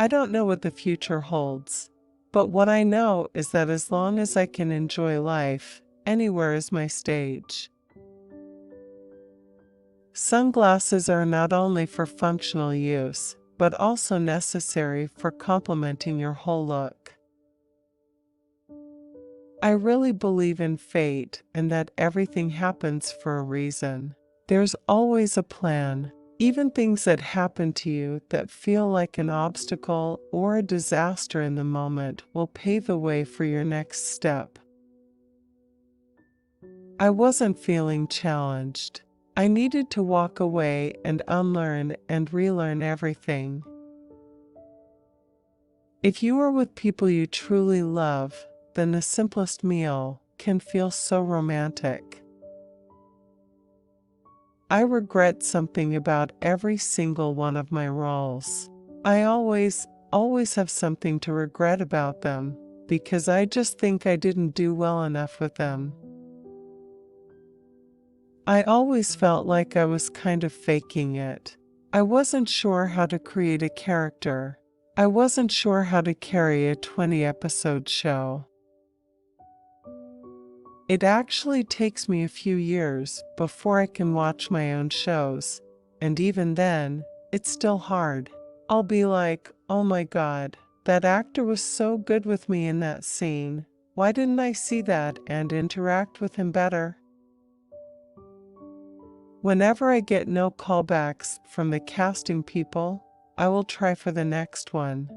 I don't know what the future holds, but what I know is that as long as I can enjoy life, anywhere is my stage. Sunglasses are not only for functional use, but also necessary for complementing your whole look. I really believe in fate and that everything happens for a reason. There's always a plan. Even things that happen to you that feel like an obstacle or a disaster in the moment will pave the way for your next step. I wasn't feeling challenged. I needed to walk away and unlearn and relearn everything. If you are with people you truly love, then the simplest meal can feel so romantic. I regret something about every single one of my roles. I always have something to regret about them, because I just think I didn't do well enough with them. I always felt like I was kind of faking it. I wasn't sure how to create a character. I wasn't sure how to carry a 20-episode show. It actually takes me a few years before I can watch my own shows, and even then, it's still hard. I'll be like, oh my God, that actor was so good with me in that scene. Why didn't I see that and interact with him better? Whenever I get no callbacks from the casting people, I will try for the next one.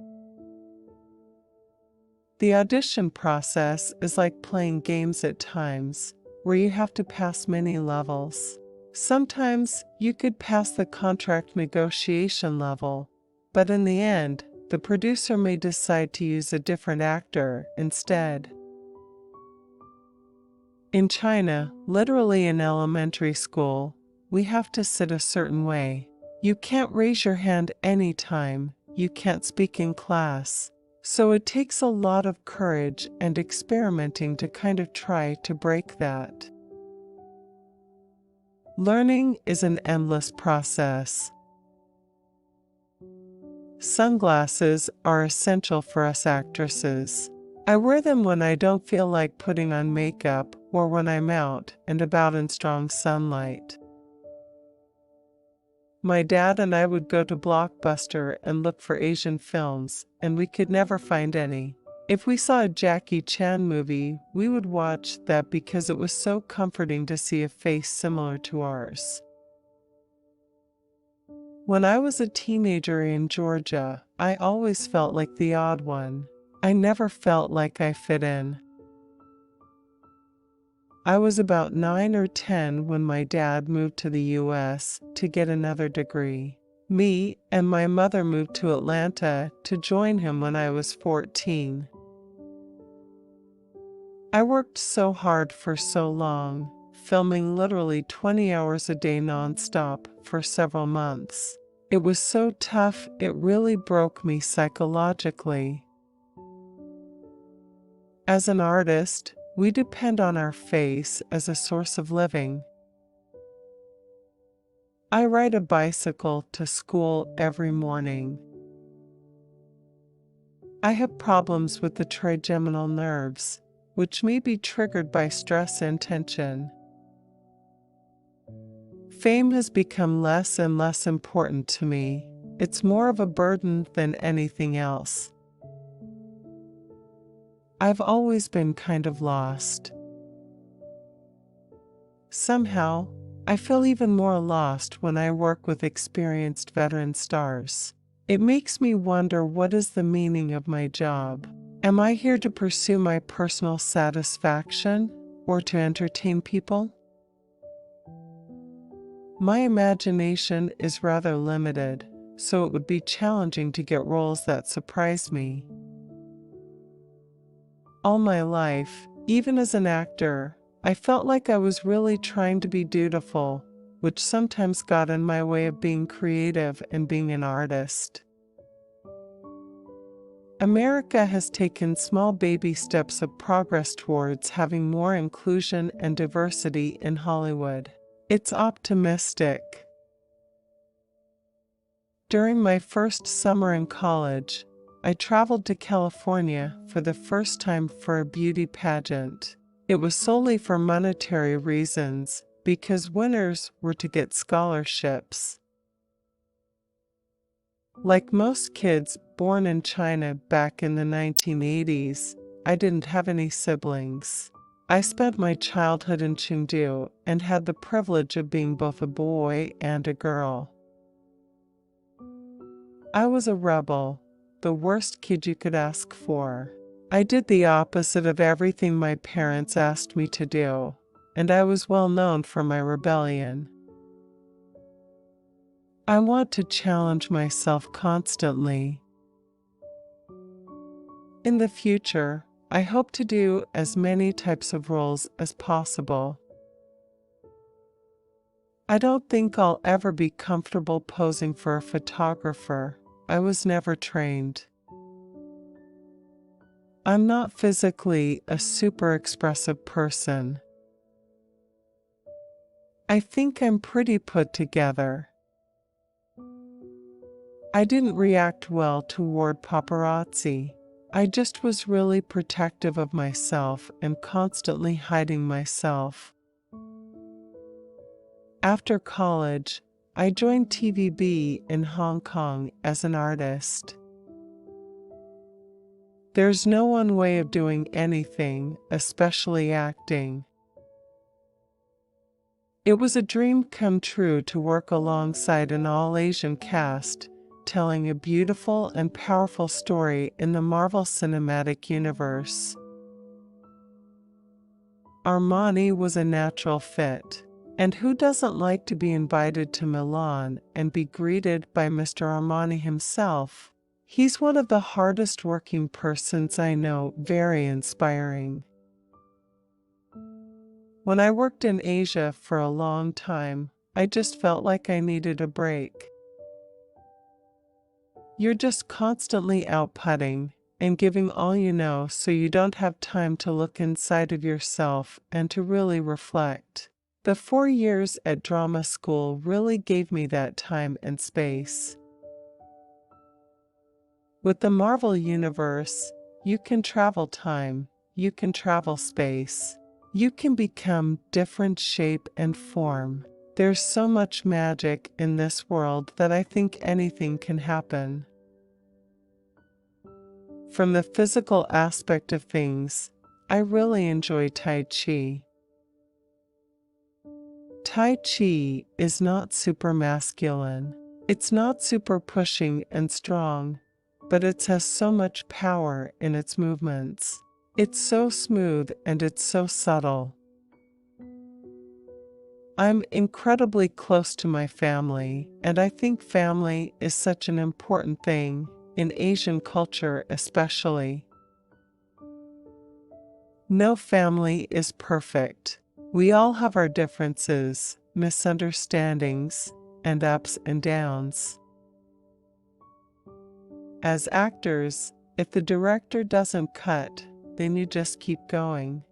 The audition process is like playing games at times, where you have to pass many levels. Sometimes you could pass the contract negotiation level, but in the end, the producer may decide to use a different actor instead. In China, literally in elementary school, we have to sit a certain way. You can't raise your hand anytime, you can't speak in class. So it takes a lot of courage and experimenting to kind of try to break that. Learning is an endless process. Sunglasses are essential for us actresses. I wear them when I don't feel like putting on makeup or when I'm out and about in strong sunlight. My dad and I would go to Blockbuster and look for Asian films, and we could never find any. If we saw a Jackie Chan movie, we would watch that because it was so comforting to see a face similar to ours. When I was a teenager in Georgia, I always felt like the odd one. I never felt like I fit in. I was about 9 or 10 when my dad moved to the US to get another degree. Me and my mother moved to Atlanta to join him when I was 14. I worked so hard for so long, filming literally 20 hours a day nonstop for several months. It was so tough, it really broke me psychologically. As an artist, we depend on our face as a source of living. I ride a bicycle to school every morning. I have problems with the trigeminal nerves, which may be triggered by stress and tension. Fame has become less and less important to me. It's more of a burden than anything else. I've always been kind of lost. Somehow, I feel even more lost when I work with experienced veteran stars. It makes me wonder, what is the meaning of my job? Am I here to pursue my personal satisfaction or to entertain people? My imagination is rather limited, so it would be challenging to get roles that surprise me. All my life, even as an actor, I felt like I was really trying to be dutiful, which sometimes got in my way of being creative and being an artist. America has taken small baby steps of progress towards having more inclusion and diversity in Hollywood. It's optimistic. During my first summer in college, I traveled to California for the first time for a beauty pageant. It was solely for monetary reasons, because winners were to get scholarships. Like most kids born in China back in the 1980s, I didn't have any siblings. I spent my childhood in Chengdu and had the privilege of being both a boy and a girl. I was a rebel, the worst kid you could ask for. I did the opposite of everything my parents asked me to do, and I was well known for my rebellion. I want to challenge myself constantly. In the future, I hope to do as many types of roles as possible. I don't think I'll ever be comfortable posing for a photographer. I was never trained. I'm not physically a super expressive person. I think I'm pretty put together. I didn't react well toward paparazzi. I just was really protective of myself and constantly hiding myself. After college, I joined TVB in Hong Kong as an artist. There's no one way of doing anything, especially acting. It was a dream come true to work alongside an all-Asian cast, telling a beautiful and powerful story in the Marvel Cinematic Universe. Armani was a natural fit. And who doesn't like to be invited to Milan and be greeted by Mr. Armani himself? He's one of the hardest working persons I know, very inspiring. When I worked in Asia for a long time, I just felt like I needed a break. You're just constantly outputting and giving all you know, so you don't have time to look inside of yourself and to really reflect. The 4 years at drama school really gave me that time and space. With the Marvel Universe, you can travel time, you can travel space, you can become different shape and form. There's so much magic in this world that I think anything can happen. From the physical aspect of things, I really enjoy Tai Chi. Tai Chi is not super masculine. It's not super pushing and strong, but it has so much power in its movements. It's so smooth and it's so subtle. I'm incredibly close to my family, and I think family is such an important thing, in Asian culture especially. No family is perfect. We all have our differences, misunderstandings, and ups and downs. As actors, if the director doesn't cut, then you just keep going.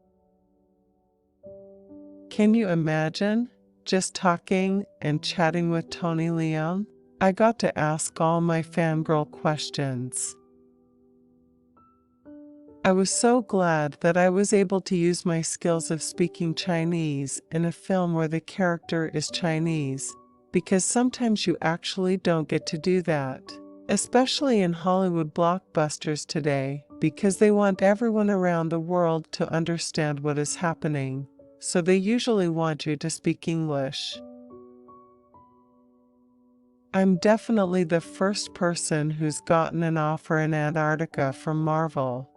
Can you imagine just talking and chatting with Tony Leung? I got to ask all my fangirl questions. I was so glad that I was able to use my skills of speaking Chinese in a film where the character is Chinese, because sometimes you actually don't get to do that, especially in Hollywood blockbusters today, because they want everyone around the world to understand what is happening, so they usually want you to speak English. I'm definitely the first person who's gotten an offer in Antarctica from Marvel.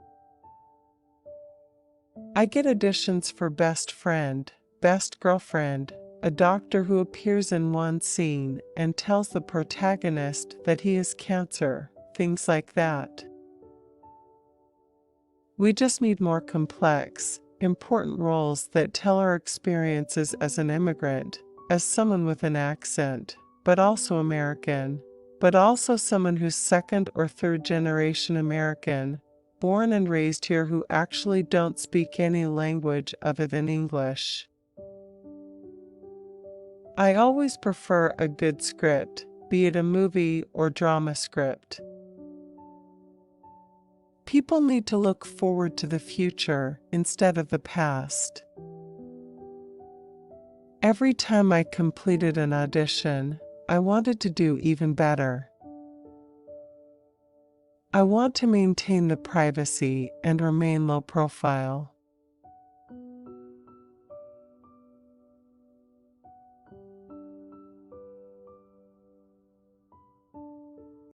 I get auditions for best friend, best girlfriend, a doctor who appears in one scene and tells the protagonist that he has cancer, things like that. We just need more complex, important roles that tell our experiences as an immigrant, as someone with an accent, but also American, but also someone who's second or third generation American, born and raised here, who actually don't speak any language other than English. I always prefer a good script, be it a movie or drama script. People need to look forward to the future instead of the past. Every time I completed an audition, I wanted to do even better. I want to maintain the privacy and remain low profile.